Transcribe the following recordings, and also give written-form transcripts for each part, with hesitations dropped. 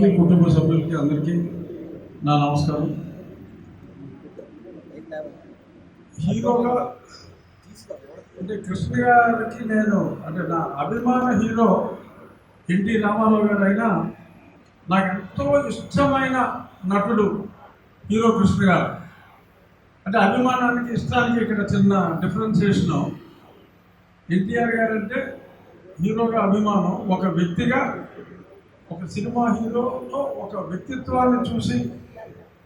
వారికి కుటుంబ సభ్యులకి అందరికీ నా నమస్కారం. హీరోగా అంటే కృష్ణ గారికి నేను అంటే నా అభిమాన హీరో ఎన్టీ రామారావు గారు అయినా నాకు ఎంతో ఇష్టమైన నటుడు హీరో కృష్ణ గారు. అంటే అభిమానానికి ఇష్టానికి ఇక్కడ చిన్న డిఫరెన్సియేషను. ఎన్టీఆర్ గారు అంటే హీరోగా అభిమానం, ఒక వ్యక్తిగా ఒక సినిమా హీరోతో ఒక వ్యక్తిత్వాన్ని చూసి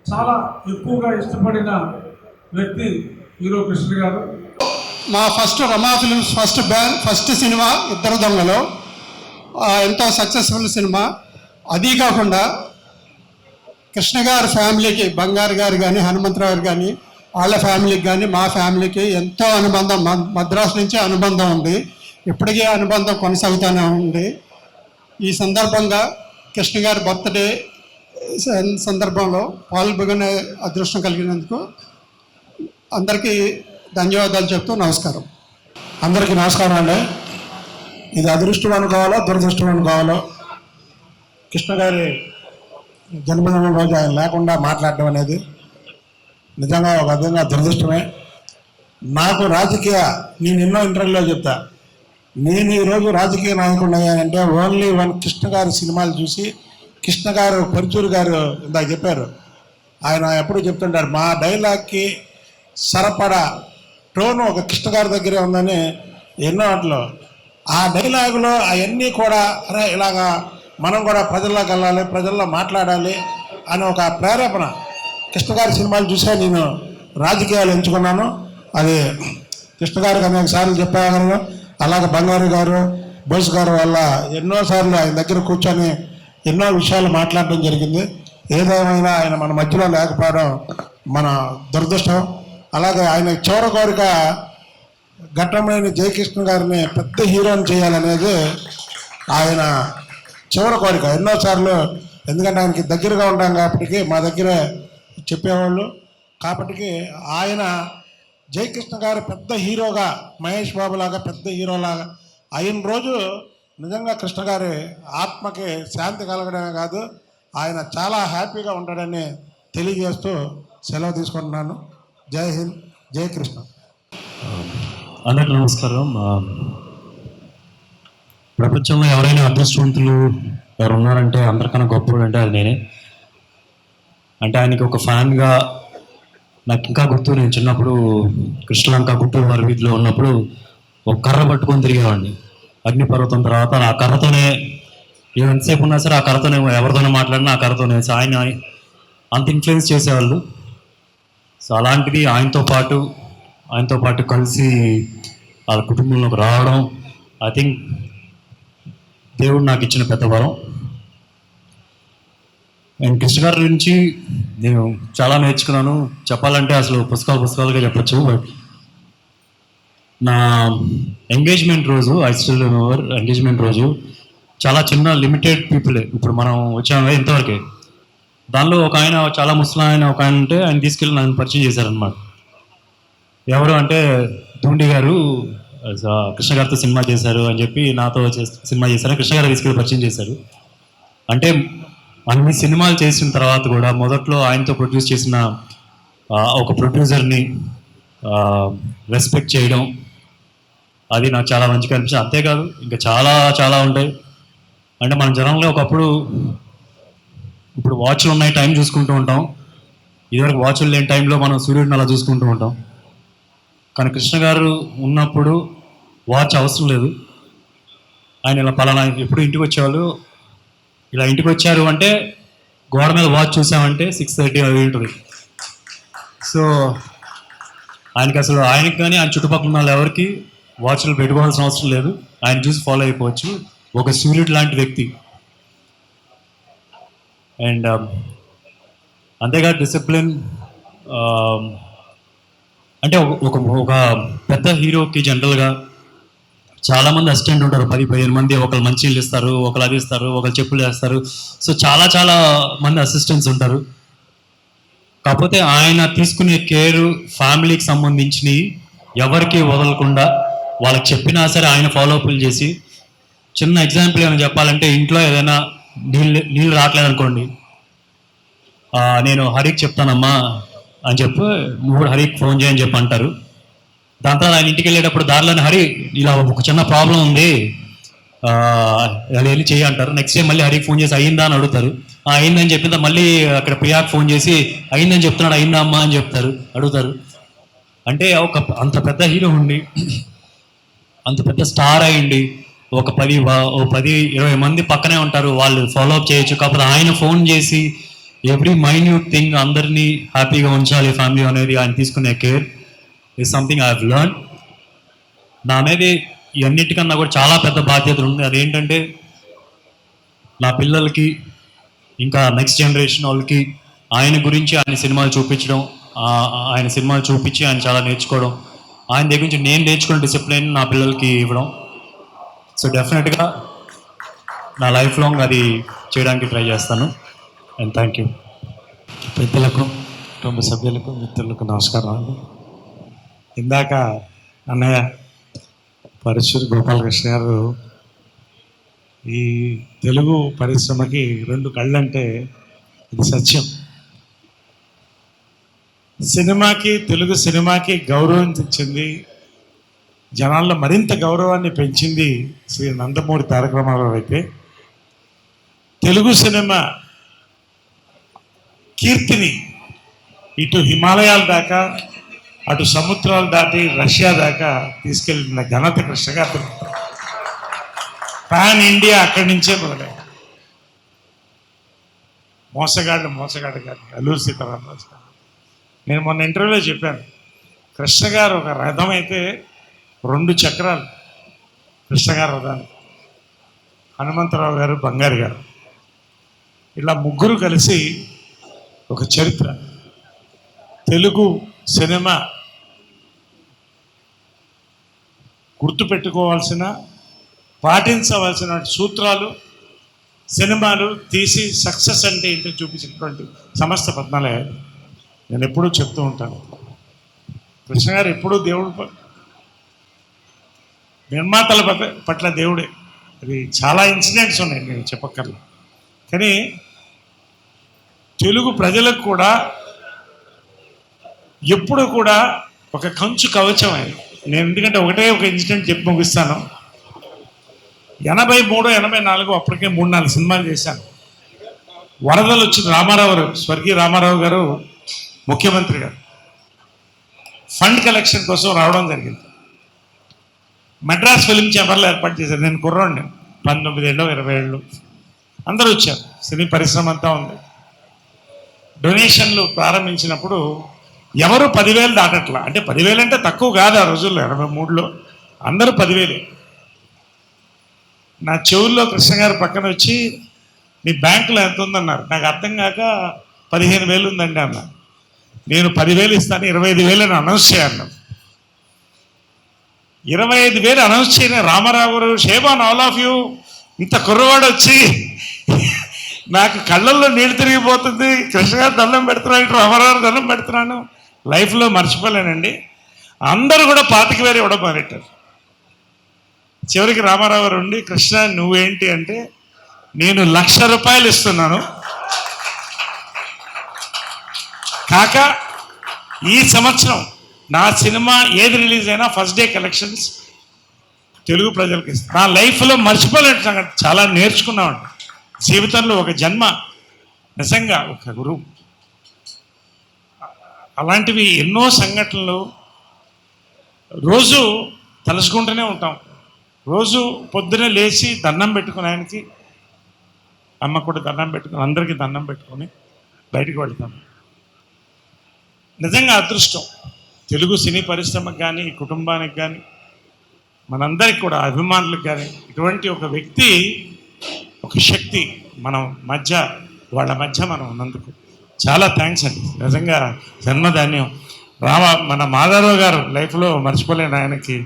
చాలా ఎక్కువగా ఇష్టపడిన వ్యక్తి హీరో కృష్ణ గారు. మా ఫస్ట్ రమా ఫిల్మ్స్ ఫస్ట్ సినిమా ఇద్దరు దొంగలు ఎంతో సక్సెస్ఫుల్ సినిమా. అదీ కాకుండా కృష్ణ గారి ఫ్యామిలీకి, బంగారు గారు కానీ హనుమంతరావు గారు కానీ వాళ్ళ ఫ్యామిలీకి కానీ మా ఫ్యామిలీకి ఎంతో అనుబంధం, మద్రాసు నుంచి అనుబంధం ఉంది. ఇప్పటికీ అనుబంధం కొనసాగుతూనే ఉంది. ఈ సందర్భంగా కృష్ణ గారి బర్త్డే సందర్భంలో పాల్గొనే అదృష్టం కలిగినందుకు అందరికీ ధన్యవాదాలు చెప్తూ నమస్కారం. అందరికీ నమస్కారం అండి. ఇది అదృష్టం అనుకోవాలో దురదృష్టం అనుకోవాలో, కృష్ణ గారి జన్మదినం రోజు ఆయన లేకుండా మాట్లాడడం అనేది నిజంగా ఒక విధంగా దురదృష్టమే. నాకు నేను ఎన్నో ఇంటర్వ్యూలో చెప్తా, నేను ఈరోజు రాజకీయ నాయకుడు అయ్యానంటే ఓన్లీ వన్ కృష్ణ గారి సినిమాలు చూసి. కృష్ణ గారు పరుచూరు గారు ఇందాక చెప్పారు, ఆయన ఎప్పుడు చెప్తుంటారు మా డైలాగ్కి సరపడా టోను ఒక కృష్ణ గారి దగ్గరే ఉందని ఎన్నో వాటిలో. ఆ డైలాగులో అవన్నీ కూడా అరే ఇలాగా మనం కూడా ప్రజల్లోకి వెళ్ళాలి, ప్రజల్లో మాట్లాడాలి అని ఒక ప్రేరేపణ కృష్ణ గారి సినిమాలు చూసే నేను రాజకీయాలు ఎంచుకున్నాను. అది కృష్ణ గారికి అనేక సార్లు చెప్పాను. అలాగే బంగారు గారు, బోస్ గారు వల్ల ఎన్నోసార్లు ఆయన దగ్గర కూర్చొని ఎన్నో విషయాలు మాట్లాడడం జరిగింది. ఏదేమైనా ఆయన మన మధ్యలో లేకపోవడం మన దురదృష్టం. అలాగే ఆయన చివరి కోరిక ఘట్టమైన జయకృష్ణ గారిని పెద్ద హీరోని చేయాలనేది ఆయన చివరి కోరిక. ఎన్నోసార్లు, ఎందుకంటే ఆయనకి దగ్గరగా ఉంటాం కాబట్టి మా దగ్గర చెప్పేవాళ్ళు కాబట్టి ఆయన జయకృష్ణ గారు పెద్ద హీరోగా, మహేష్ బాబు లాగా పెద్ద హీరోలాగా అయిన రోజు నిజంగా కృష్ణ గారి ఆత్మకి శాంతి కలగడమే కాదు, ఆయన చాలా హ్యాపీగా ఉంటాడని తెలియజేస్తూ సెలవు తీసుకుంటున్నాను. జై హింద్, జై కృష్ణ. అందరికీ నమస్కారం. ప్రపంచంలో ఎవరైనా అదృష్టవంతులు ఎవరు ఉన్నారంటే అందరికన్నా గొప్పవాడు అంటే అది నేనే. అంటే ఆయనకి ఒక ఫ్యాన్గా నాకు ఇంకా గుర్తు, నేను చిన్నప్పుడు కృష్ణలంక గుంటూరు వారి వీధిలో ఉన్నప్పుడు ఒక కర్ర పట్టుకొని తిరిగేవాడిని. అగ్నిపర్వతం తర్వాత ఆ కర్రతోనే ఎంతసేపు ఉన్నా సరే ఆ కర్రతోనే ఎవరితోనే మాట్లాడినా ఆ కర్రతోనే. ఆయన అంత ఇన్ఫ్లుయెన్స్ చేసేవాళ్ళు. సో అలాంటిది ఆయనతో పాటు కలిసి వాళ్ళ కుటుంబంలోకి రావడం ఐ థింక్ దేవుడు నాకు ఇచ్చిన పెద్ద వరం. నేను కృష్ణ గారి గురించి నేను చాలా నేర్చుకున్నాను. చెప్పాలంటే అసలు పుస్తకాలుగా చెప్పచ్చు. బట్ నా ఎంగేజ్మెంట్ రోజు, ఎంగేజ్మెంట్ రోజు చాలా చిన్న లిమిటెడ్ పీపులే, ఇప్పుడు మనం వచ్చాము ఇంతవరకే. దానిలో ఒక ఆయన, చాలా ముసలి ఒక ఆయన ఉంటే ఆయన తీసుకెళ్ళి నన్ను పరిచయం చేశారనమాట. ఎవరు అంటే ధూండి గారు కృష్ణ గారితో సినిమా చేశారు అని చెప్పి నాతో సినిమా చేశారు. కృష్ణ గారు తీసుకెళ్ళి పరిచయం చేశారు. అంటే అన్ని సినిమాలు చేసిన తర్వాత కూడా మొదట్లో ఆయనతో ప్రొడ్యూస్ చేసిన ఒక ప్రొడ్యూసర్ని రెస్పెక్ట్ చేయడం అది నాకు చాలా మంచిగా అనిపించింది. అంతేకాదు ఇంకా చాలా చాలా ఉంటాయి. అంటే మన జనంలో ఒకప్పుడు, ఇప్పుడు వాచ్లు ఉన్నాయి, టైం చూసుకుంటూ ఉంటాం. ఇదివరకు వాచ్లు లేని టైంలో మనం సూర్యుడిని అలా చూసుకుంటూ ఉంటాం. కానీ కృష్ణ గారు ఉన్నప్పుడు వాచ్ అవసరం లేదు. ఆయన ఇలా పలానా ఎప్పుడు ఇంటికి వచ్చేవాళ్ళు, ఇలా ఇంటికి వచ్చారు అంటే గోడ మీద వాచ్ చూసామంటే 6:30 అవి ఉంటుంది. సో ఆయనకి కానీ ఆయన చుట్టుపక్కల ఉన్న వాళ్ళు ఎవరికి వాచ్లు పెట్టుకోవాల్సిన అవసరం లేదు. ఆయన చూసి ఫాలో అయిపోవచ్చు. ఒక సూర్యుడు లాంటి వ్యక్తి. అండ్ అంతేగా డిసిప్లిన్. అంటే ఒక పెద్ద హీరోకి జనరల్గా చాలామంది అసిస్టెంట్ ఉంటారు, 10-15 మంది. ఒకరు మంచినీళ్ళు ఇస్తారు, ఒకరు అది ఇస్తారు, ఒకరు చెప్పులు వేస్తారు. సో చాలా చాలా మంది అసిస్టెంట్స్ ఉంటారు. కాకపోతే ఆయన తీసుకునే కేరు ఫ్యామిలీకి సంబంధించి ఎవరికి వదలకుండా వాళ్ళకి చెప్పినా సరే ఆయన ఫాలోఅప్లు చేసి. చిన్న ఎగ్జాంపుల్ ఏమైనా చెప్పాలంటే, ఇంట్లో ఏదైనా నీళ్ళు రావట్లేదు అనుకోండి, నేను హరికి చెప్తానమ్మా అని చెప్పి నువ్వు కూడా హరికి ఫోన్ చేయని చెప్పి అంటారు. దాని తర్వాత ఆయన ఇంటికి వెళ్ళేటప్పుడు దారిలోనే హరి ఇలా ఒక చిన్న ప్రాబ్లం ఉంది అది వెళ్ళి చేయి అంటారు. నెక్స్ట్ డే మళ్ళీ హరికి ఫోన్ చేసి అయిందా అని అడుగుతారు. అయిందని చెప్పిన మళ్ళీ అక్కడ ప్రియాకి ఫోన్ చేసి అయిందని చెప్తున్నాడు, అయిందా అమ్మా అని అడుగుతారు. అంటే అంత పెద్ద హీరో ఉండి అంత పెద్ద స్టార్ అయ్యండి ఒక 10-20 మంది పక్కనే ఉంటారు, వాళ్ళు ఫాలో అప్ చేయొచ్చు. కాకపోతే ఆయన ఫోన్ చేసి ఎవ్రీ మైన్యూట్ థింగ్ అందరినీ హ్యాపీగా ఉంచాలి ఫ్యామిలీ అనేది ఆయన తీసుకునే care is something I have learn. నా మీద ఇవన్నిటికన్నా కూడా చాలా పెద్ద బాధ్యతలు ఉంది. అదేంటంటే నా పిల్లలకి ఇంకా నెక్స్ట్ జనరేషన్ వాళ్ళకి ఆయన గురించి ఆయన సినిమాలు చూపించడం, ఆయన సినిమాలు చూపించి ఆయన చాలా నేర్చుకోవడం, ఆయన దగ్గర నుంచి నేను నేర్చుకున్న డిసిప్లిన్ నా పిల్లలకి ఇవ్వడం. సో డెఫినెట్గా నా లైఫ్ లాంగ్ అది చేయడానికి ట్రై చేస్తాను. And thank you. పెద్దలకు, కుటుంబ సభ్యులకు, మిత్రులకు నమస్కారం. ఇందాక అన్నయ్య పరశురు గోపాలకృష్ణ గారు ఈ తెలుగు పరిశ్రమకి 2 కళ్ళంటే ఇది సత్యం. సినిమాకి, తెలుగు సినిమాకి గౌరవం తెచ్చింది, జనాల్లో మరింత గౌరవాన్ని పెంచింది శ్రీ నందమూరి తారక రామారావు అయితే, తెలుగు సినిమా కీర్తిని ఇటు హిమాలయాల దాకా అటు సముద్రాలు దాటి రష్యా దాకా తీసుకెళ్ళిన ఘనత కృష్ణ గారు. పాన్ ఇండియా అక్కడి నుంచే మొదలై మోసగాడు గారు అల్లూరి సీతారామరాజు గారు. నేను మొన్న ఇంటర్వ్యూలో చెప్పాను, కృష్ణ గారు ఒక రథం అయితే 2 చక్రాలు కృష్ణ గారు రథానికి, హనుమంతరావు గారు, బంగారు గారు, ఇలా ముగ్గురు కలిసి ఒక చరిత్ర. తెలుగు సినిమా గుర్తుపెట్టుకోవాల్సిన, పాటించవలసిన సూత్రాలు, సినిమాలు తీసి సక్సెస్ అంటే ఏంటో చూపించినటువంటి సంస్థ పద్మాలయాలు. నేను ఎప్పుడూ చెప్తూ ఉంటాను, కృష్ణ గారు ఎప్పుడూ దేవుడు నిర్మాతల పట్ల దేవుడే. అది చాలా ఇన్సిడెంట్స్ ఉన్నాయి, నేను చెప్పక్కర్లేదు. కానీ తెలుగు ప్రజలకు కూడా ఎప్పుడు కూడా ఒక కంచు కవచం ఆయన. నేను ఎందుకంటే ఒక ఇన్సిడెంట్ చెప్పి ముగిస్తాను. 83, 84 అప్పటికే 3-4 సినిమాలు చేశాను. వరదలు వచ్చింది. రామారావు గారు, స్వర్గీయ రామారావు గారు ముఖ్యమంత్రి గారు ఫండ్ కలెక్షన్ కోసం రావడం జరిగింది. మద్రాస్ ఫిల్మ్ ఛాంబర్లో ఏర్పాటు చేశారు. నేను కుర్రోడిని, 19 ఏళ్ళు 20 ఏళ్ళు, అందరూ వచ్చారు. సినీ పరిశ్రమ అంతా ఉంది. డొనేషన్లు ప్రారంభించినప్పుడు ఎవరు 10,000 దాటట్లా. అంటే 10,000 అంటే తక్కువ కాదు ఆ రోజుల్లో, 83లో అందరూ 10,000. నా చెవుల్లో కృష్ణ గారు పక్కన వచ్చి మీ బ్యాంకులో ఎంత ఉందన్నారు. నాకు అర్థం కాక 15,000 ఉందండి అన్న. నేను 10,000 ఇస్తాను, 25,000 అని అనౌన్స్ చేయాలి. 25,000 అనౌన్స్ చేయని రామారావు గారు, షేబాన్ ఆల్ ఆఫ్ యూ, ఇంత కుర్రవాడు వచ్చి నాకు కళ్ళల్లో నీళ్ళు తిరిగిపోతుంది. కృష్ణ గారు దండం పెడుతున్నాను, రామారావు దండం పెడుతున్నాను. లైఫ్లో మర్చిపోలేనండి. అందరూ కూడా 25,000 ఇవ్వడం మొదలెట్టారు. చివరికి రామారావు గారు ఉండి, కృష్ణ నువ్వేంటి అంటే, నేను ₹1,00,000 ఇస్తున్నాను కాక ఈ సంవత్సరం నా సినిమా ఏది రిలీజ్ అయినా ఫస్ట్ డే కలెక్షన్స్ తెలుగు ప్రజలకు ఇస్తాను. నా లైఫ్లో మర్చిపోలేని సంగతి, చాలా నేర్చుకున్నామండి జీవితంలో. ఒక జన్మ, నిజంగా ఒక గురువు. అలాంటివి ఎన్నో సంఘటనలు రోజు తలుచుకుంటూనే ఉంటాం. రోజు పొద్దునే లేచి దండం పెట్టుకుని, ఆయనకి అమ్మ కూడా దండం పెట్టుకుని, అందరికీ దండం పెట్టుకొని బయటికి వెళ్తాం. నిజంగా అదృష్టం. తెలుగు సినీ పరిశ్రమకు కానీ, కుటుంబానికి కానీ, మనందరికి కూడా అభిమానులకు కానీ ఇటువంటి ఒక వ్యక్తి, ఒక శక్తి మనం మధ్య, వాళ్ళ మధ్య మనం ఉన్నందుకు చాలా థ్యాంక్స్ అండి. నిజంగా జన్మధాన్యం. మన మాధవరావు గారు లైఫ్లో మర్చిపోలేని, ఆయనకి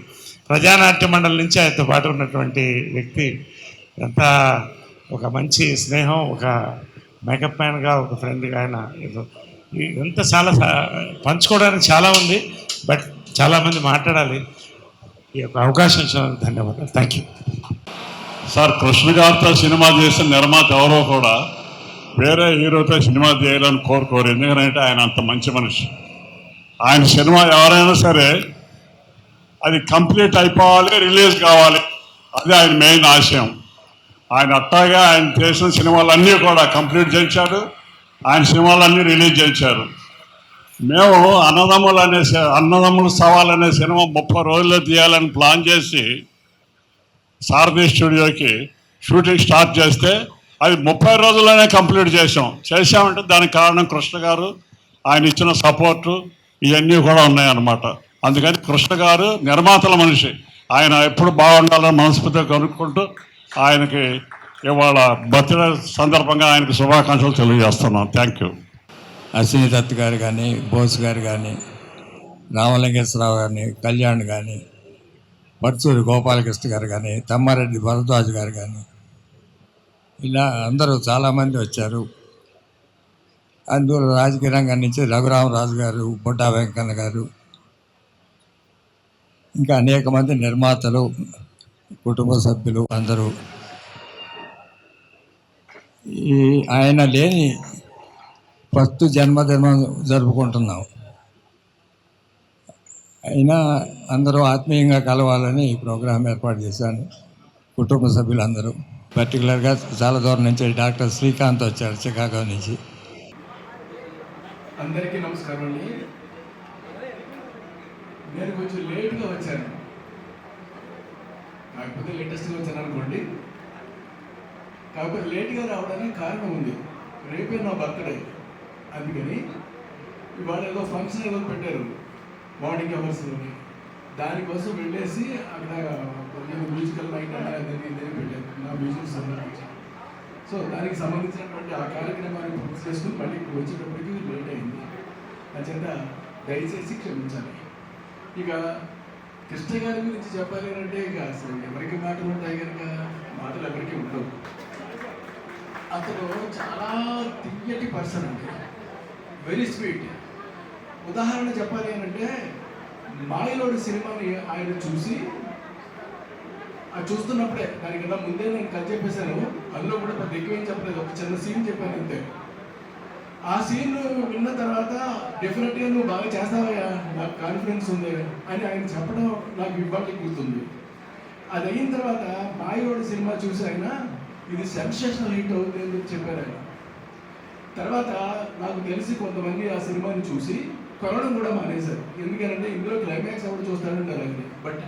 ప్రజానాట్య మండలి నుంచి ఆయనతో పాటు ఉన్నటువంటి వ్యక్తి. ఎంత ఒక మంచి స్నేహం, ఒక మేకప్ మ్యాన్గా, ఒక ఫ్రెండ్గా ఆయన. ఎంత చాలా పంచుకోవడానికి చాలా ఉంది, బట్ చాలామంది మాట్లాడాలి. ఈ యొక్క అవకాశం ఇచ్చినందుకు ధన్యవాదాలు. Thank you. సార్ కృష్ణ గారితో సినిమా చేసిన నిర్మాత ఎవరో కూడా వేరే హీరోతో సినిమా చేయాలని కోరుకోరు. ఎందుకంటే ఆయన అంత మంచి మనిషి. ఆయన సినిమా ఎవరైనా సరే అది కంప్లీట్ అయిపోవాలి, రిలీజ్ కావాలి, అది ఆయన మెయిన్ ఆశయం. ఆయన అట్టాగా ఆయన చేసిన సినిమాలన్నీ కూడా కంప్లీట్ చేయించాడు. ఆయన సినిమాలన్నీ రిలీజ్ చేయించారు. మేము అన్నదమ్ముల సవాల్ అనే సినిమా 30 రోజుల్లో తీయాలని ప్లాన్ చేసి సారథి స్టూడియోకి షూటింగ్ స్టార్ట్ చేస్తే అది 30 రోజుల్లోనే కంప్లీట్ చేసామంటే దానికి కారణం కృష్ణ గారు, ఆయన ఇచ్చిన సపోర్టు ఇవన్నీ కూడా ఉన్నాయన్నమాట. అందుకని కృష్ణ గారు నిర్మాతల మనిషి. ఆయన ఎప్పుడు బాగుండాలని మనస్ఫూర్తిగా కనుక్కుంటూ ఆయనకి ఇవాళ బర్త్డే సందర్భంగా ఆయనకు శుభాకాంక్షలు తెలియజేస్తున్నాం. Thank you. అశ్విని దత్ గారు కానీ, బోస్ గారు కానీ, రామలింగేశ్వరరావు గారిని, కళ్యాణ్ కానీ, పర్చూరి గోపాలకృష్ణ గారు కానీ, తమ్మారెడ్డి భరద్వాజ్ గారు కానీ, ఇలా అందరూ చాలామంది వచ్చారు. అందులో రాజకీయ రంగం నుంచి రఘురామరాజు గారు, బొడ్డా వెంకన్న గారు, ఇంకా అనేక మంది నిర్మాతలు, కుటుంబ సభ్యులు అందరూ ఈ ఆయన లేని ఫస్ట్ జన్మదినం జరుపుకుంటున్నాం. అయినా అందరూ ఆత్మీయంగా కలవాలని ఈ ప్రోగ్రాం ఏర్పాటు చేశాను. కుటుంబ సభ్యులందరూ, పర్టికులర్గా చాలా దూరం నుంచి డాక్టర్ శ్రీకాంత్ వచ్చారు, చికాగో నుంచి. అందరికీ నమస్కారం అండి. నేను కొంచెం లేట్గా వచ్చాను, కాకపోతే లేటెస్ట్గా వచ్చాను అనుకోండి. కాకపోతే లేట్గా రావడానికి కారణం ఉంది. రేపే నా బర్త్డే, అందుకని ఇవాళ ఏదో ఫంక్షన్ ఏదో పెట్టారు మార్నింగ్ అవర్స్, దానికోసం వెళ్ళేసి అక్కడ మ్యూజికల్ నైట్ అనేది పెట్టారు నా మ్యూజిక్ సంబంధించి. సో దానికి సంబంధించినటువంటి ఆ కార్యక్రమాన్ని పూర్తి చేసుకుని మళ్ళీ ఇప్పుడు వచ్చేటప్పటికి లేట్ అయింది. అంచేత దయచేసి క్షమించాలి. ఇక కృష్ణ గారి గురించి చెప్పాలి అంటే ఇక అసలు ఎవరికి మాటలు ఉంటాయి కనుక మాటలు ఎవరికి ఉండవు. అతను చాలా తియ్యటి పర్సన్ అండి, వెరీ స్వీట్. ఉదాహరణ చెప్పాలి అంటే మాయలోడి సినిమాని ఆయన చూసి చూస్తున్నప్పుడే, దానికన్నా ముందే నేను కథ చెప్పేశాను, అందులో కూడా పెద్ద ఎక్కువ ఏం చెప్పలేదు, ఒక చిన్న సీన్ చెప్పాను అంతే. ఆ సీన్ విన్న తర్వాత డెఫినెట్గా నువ్వు బాగా చేస్తావయ్యా, నాకు కాన్ఫిడెన్స్ ఉంది అని ఆయన చెప్పడం నాకు ఇవ్వాలి గుర్తుంది. అది అయిన తర్వాత మాయలోడి సినిమా చూసి ఆయన ఇది సెన్సేషనల్ హిట్ అవుతుంది అని చెప్పారు ఆయన. తర్వాత నాకు తెలిసి కొంతమంది ఆ సినిమాని చూసి కొనడం కూడా మానేశారు. ఎందుకంటే ఇందులో క్లైమాక్స్ ఎవరు చూస్తారంటే అలాగే. బట్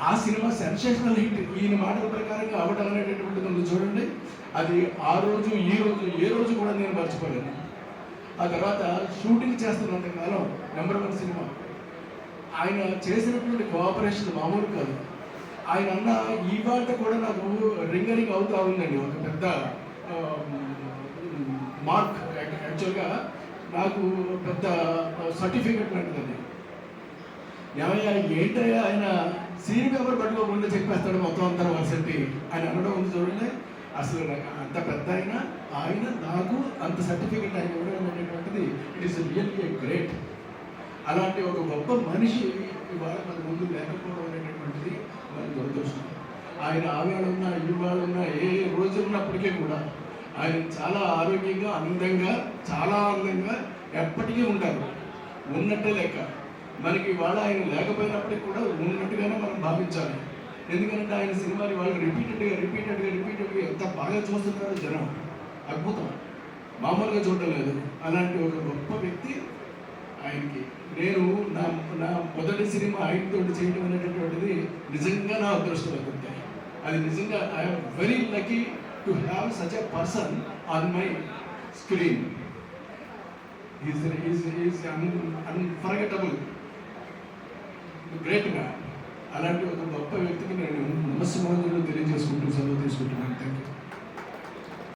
ఆ సినిమా సెన్సేషనల్ హిట్ ఈయన మాటల ప్రకారంగా అవడం అనేటటువంటిది ఉంది చూడండి. అది ఆ రోజు ఈ రోజు ఏ రోజు కూడా నేను మర్చిపోలేను. ఆ తర్వాత షూటింగ్ చేస్తున్నంత కాలం #1 సినిమా ఆయన చేసినటువంటి కోఆపరేషన్ మామూలు కాదు. ఆయన అన్న ఇవాళ కూడా నాకు రింగరింగ్ అవుతా ఉందండి ఒక పెద్ద మార్క్. యాక్చువల్గా నాకు పెద్ద సర్టిఫికెట్ లాంటిది. ఏమయ్యా ఏంటయ్యా ఆయన సీన్ పేపర్ పట్టుకోకుండా చెప్పేస్తాడు మొత్తం అంతా వసతి ఆయన అనడం ఉంది చూడండి. అసలు అంత పెద్ద ఆయన నాకు అంత సర్టిఫికెట్ ఆయన ఇవ్వడం అనేటువంటిది ఇట్ ఈస్ రియల్లీ గ్రేట్. అలాంటి ఒక గొప్ప మనిషి ఇవాళ మన ముందు లేకపోవడం అనేటటువంటిది మనకు దురదృష్టం. ఆయన ఆవేళ ఇవాళ ఏ రోజు ఉన్నప్పటికీ కూడా ఆయన చాలా ఆరోగ్యంగా, చాలా ఆనందంగా ఎప్పటికీ ఉంటారు. ఉన్నట్టే లెక్క. మనకి ఇవాళ ఆయన లేకపోయినప్పటికీ కూడా ఉన్నట్టుగానే మనం భావించాలి. ఎందుకంటే ఆయన సినిమాని వాళ్ళు రిపీటెడ్గా ఎంత బాగా చూస్తున్నారో జనం, అద్భుతం, మామూలుగా చూడడం లేదు. అలాంటి ఒక గొప్ప వ్యక్తి ఆయనకి నేను నా మొదటి సినిమా ఆయనతో చేయడం అనేటటువంటిది నిజంగా నా అదృష్టం అవుతుంది. అది నిజంగా I'm very lucky to have such a person on my screen. Is unforgettable, great man. అలాంటి ఒక గొప్ప వ్యక్తికి నేను నమస్కారం